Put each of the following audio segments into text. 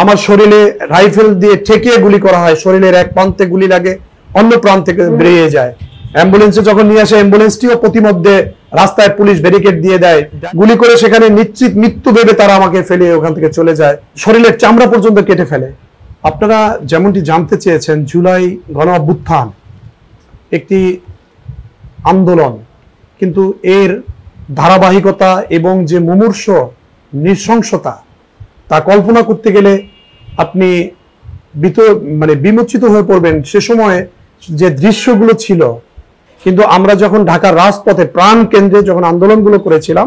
আমার শরীরে রাইফেল দিয়ে ঠেকিয়ে গুলি করা হয়, শরীরের এক প্রান্তে গুলি লাগে, অন্য প্রান্তে বেরিয়ে যায়। অ্যাম্বুলেন্সে যখন নিয়ে আসে, অ্যাম্বুলেন্সটিও প্রতিমধ্যে রাস্তায় পুলিশ ব্যারিকেড দিয়ে দেয়, গুলি করে সেখানে নিশ্চিত মৃত্যু ভেবে তারা আমাকে ফেলে ওখান থেকে চলে যায়, শরীরের চামড়া পর্যন্ত কেটে ফেলে। আপনারা যেমনটি জানতে চেয়েছেন, জুলাই গণ অভ্যুত্থান একটি আন্দোলন, কিন্তু এর ধারাবাহিকতা এবং যে মুমূর্ষ নৃশংসতা তা কল্পনা করতে গেলে আপনি বিমোচিত হয়ে পড়বেন। সে সময়ে যে দৃশ্যগুলো ছিল, কিন্তু আমরা যখন ঢাকার রাজপথে প্রাণ কেন্দ্রে যখন আন্দোলনগুলো করেছিলাম,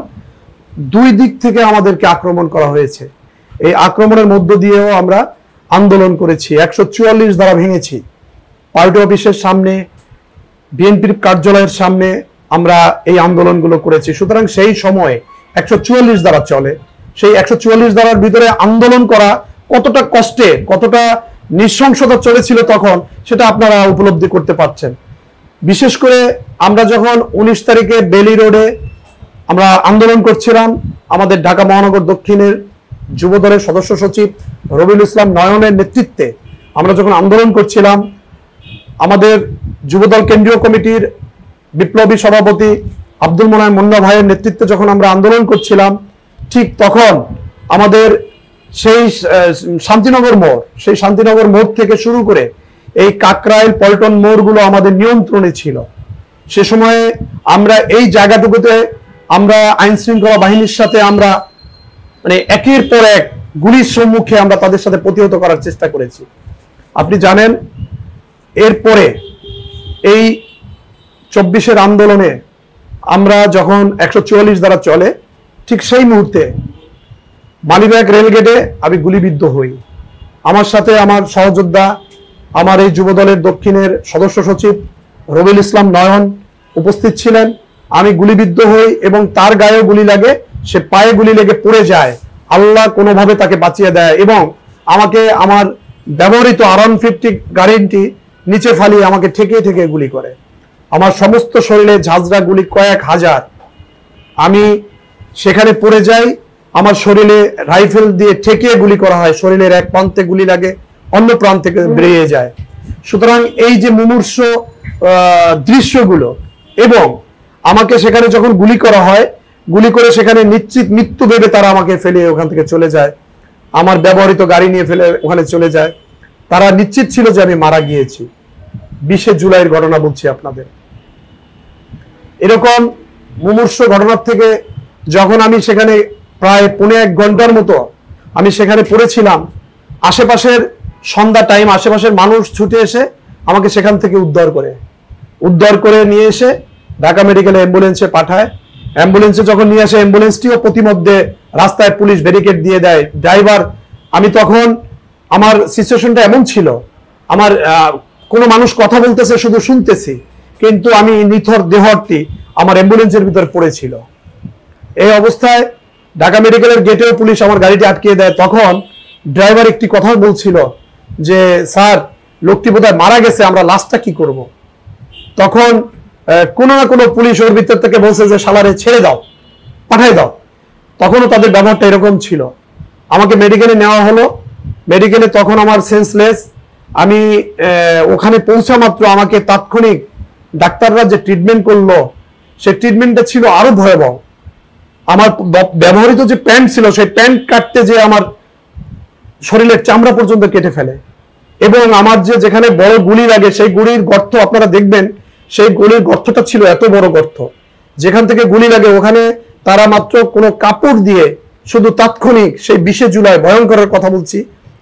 দুই দিক থেকে আমাদেরকে আক্রমণ করা হয়েছে। এই আক্রমণের মধ্য দিয়েও আমরা আন্দোলন করেছি, 144 ধারা ভেঙেছি, পার্টি অফিসের সামনে, বিএনপির কার্যালয়ের সামনে আমরা এই আন্দোলনগুলো করেছি। সুতরাং সেই সময়ে 144 ধারা চলে, সেই 144 ধারার ভিতরে আন্দোলন করা কতটা কষ্টে, কতটা নৃশংসতা চলেছিল তখন, সেটা আপনারা উপলব্ধি করতে পারছেন। বিশেষ করে আমরা যখন 19 তারিখে বেলি রোডে আমরা আন্দোলন করছিলাম, আমাদের ঢাকা মহানগর দক্ষিণের যুব দলের সদস্য সচিব রবিউল ইসলাম নয়নের নেতৃত্বে আমরা যখন আন্দোলন করছিলাম, আমাদের যুবদল কেন্দ্রীয় কমিটির বিপ্লবী সভাপতি আব্দুল মোনায়েম মুন্না ভাইয়ের নেতৃত্বে যখন আমরা আন্দোলন করছিলাম, ঠিক তখন আমাদের সেই শান্তিনগর মোড় থেকে শুরু করে এই কাকরাইল পল্টন মোড়গুলো আমাদের নিয়ন্ত্রণে ছিল। সে সময়ে আমরা এই জায়গাটুকুতে আমরা আইন শৃঙ্খলা বাহিনীর সাথে আমরা একের পর এক গুলির সম্মুখে আমরা তাদের সাথে প্রতিহত করার চেষ্টা করেছি। আপনি জানেন, এরপরে এই 24-এর আন্দোলনে আমরা যখন 144 ধারা চলে, ঠিক সেই মুহূর্তে মালিবাগ রেলগেটে আমি গুলিবিদ্ধ হই। আমার সাথে আমার সহযোদ্ধা, আমার এই যুবদলের দক্ষিণের সদস্য সচিব রবিউল ইসলাম নয়ন উপস্থিত ছিলেন। আমি গুলিবিদ্ধ হই এবং তার গায়েও গুলি লাগে, সে পায়ে গুলি লেগে পড়ে যায়। আল্লাহ কোনোভাবে তাকে বাঁচিয়ে দেয় এবং আমাকে আমার ব্যবহৃত R150 গাড়িটি নিচে ফালিয়ে আমাকে ঠেকিয়ে ঠেকিয়ে গুলি করে। আমার সমস্ত শরীরে ঝাঁঝরা গুলি কয়েক হাজার। আমি সেখানে পড়ে যাই, আমার শরীরে রাইফেল দিয়ে ঠেকিয়ে গুলি করা হয়, শরীরের এক প্রান্তে গুলি লাগে, অন্য প্রান্তে বেরিয়ে যায়। সুতরাং এই যে মুমূর্ষ দৃশ্যগুলো, এবং আমাকে সেখানে যখন গুলি করা হয়, গুলি করে সেখানে নিশ্চিত মৃত্যু ভেবে তারা আমাকে ফেলে ওখান থেকে চলে যায়, আমার ব্যবহৃত গাড়ি নিয়ে ফেলে ওখানে চলে যায়। তারা নিশ্চিত ছিল যে আমি মারা গিয়েছি। 20 জুলাইয়ের ঘটনা বলছি আপনাদের। এরকম মুমূর্ষ ঘটনার থেকে যখন আমি সেখানে প্রায় 1.5 ঘন্টার মতো আমি সেখানে পড়েছিলাম, আশেপাশের সন্ধ্যা টাইম, আশেপাশের মানুষ ছুটে এসে আমাকে সেখান থেকে উদ্ধার করে নিয়ে এসে ঢাকা মেডিকেলে অ্যাম্বুলেন্সে পাঠায়। অ্যাম্বুলেন্সে যখন নিয়ে আসে, অ্যাম্বুলেন্সটিও প্রতিমধ্যে রাস্তায় পুলিশ ব্যারিকেড দিয়ে দেয়, ড্রাইভার। আমি তখন আমার সিচুয়েশনটা এমন ছিল, আমার কোনো মানুষ কথা বলতেছে শুধু শুনতেছি, কিন্তু আমি নিথর দেহটি আমার অ্যাম্বুলেন্সের ভিতর পড়েছিল। এই অবস্থায় ঢাকা মেডিকেলের গেটেও পুলিশ আমার গাড়িটি আটকিয়ে দেয়। তখন ড্রাইভার একটি কথা বলছিল যে, স্যার, লোকটি বোধহয় মারা গেছে, আমরা লাশটা কি করব। তখন কোনো না কোনো পুলিশ ওর ভিতর থেকে বলছে যে, শালারে ছেড়ে দাও, পাঠাই দাও। তখনও তাদের ব্যবহারটা এরকম ছিল। আমাকে মেডিকেলে নেওয়া হলো। মেডিকেলে তখন আমার সেন্সলেস। আমি ওখানে পৌঁছা মাত্র আমাকে তাৎক্ষণিক ডাক্তাররা যে ট্রিটমেন্ট করলো, সেই ট্রিটমেন্টটা ছিল আরো ভয়াবহ। আমার ব্যবহৃত যে প্যান্ট ছিল, সেই প্যান্ট কাটতে যে আমার শরীরের চামড়া পর্যন্ত কেটে ফেলে, এবং আমার যেখানে বড় গুলি লাগে, সেই গুলির গর্ত আপনারা দেখবেন, সেই গুলির গর্তটা ছিল এত বড় গর্ত, যেখান থেকে গুলি লাগে ওখানে তারা মাত্র কোনো কাপড় দিয়ে, শুধু তাৎক্ষণিক সেই 20 জুলাই ভয়ঙ্করের কথা বলছি,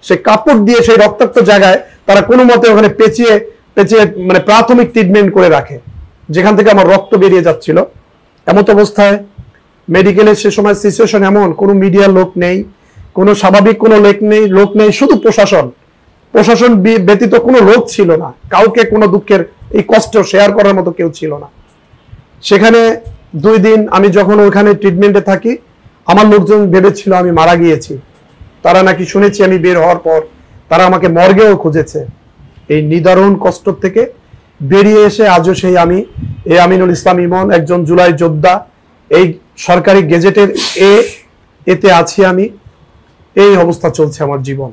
সেই কাপড় দিয়ে সেই রক্তাক্ত জায়গায় তারা কোনো মতে ওখানে পেঁচিয়ে প্রাথমিক ট্রিটমেন্ট করে রাখে, যেখান থেকে আমার রক্ত বেরিয়ে যাচ্ছিল। এমত অবস্থায় মেডিকেলের সে সময় সিচুয়েশন এমন, কোনো মিডিয়ার লোক নেই, কোনো স্বাভাবিক কোনো লোক নেই, শুধু প্রশাসন ব্যতীত কোনো লোক ছিল না। কাউকে কোনো দুঃখের এই কষ্ট শেয়ার করার মতো কেউ ছিল না। সেখানে 2 দিন আমি যখন ওখানে ট্রিটমেন্টে থাকি, আমার লোকজন ভেবেছিল আমি মারা গিয়েছি। তারা নাকি শুনেছি আমি বের হওয়ার পর তারা আমাকে মর্গেও খুঁজেছে। এই নিদারুণ কষ্ট থেকে বেরিয়ে এসে আজও সেই আমি, এই আমিনুল ইসলাম ইমন, একজন জুলাই যোদ্ধা, এই সরকারি গেজেটের এতে আছি আমি। এই অবস্থা চলছে আমার জীবন।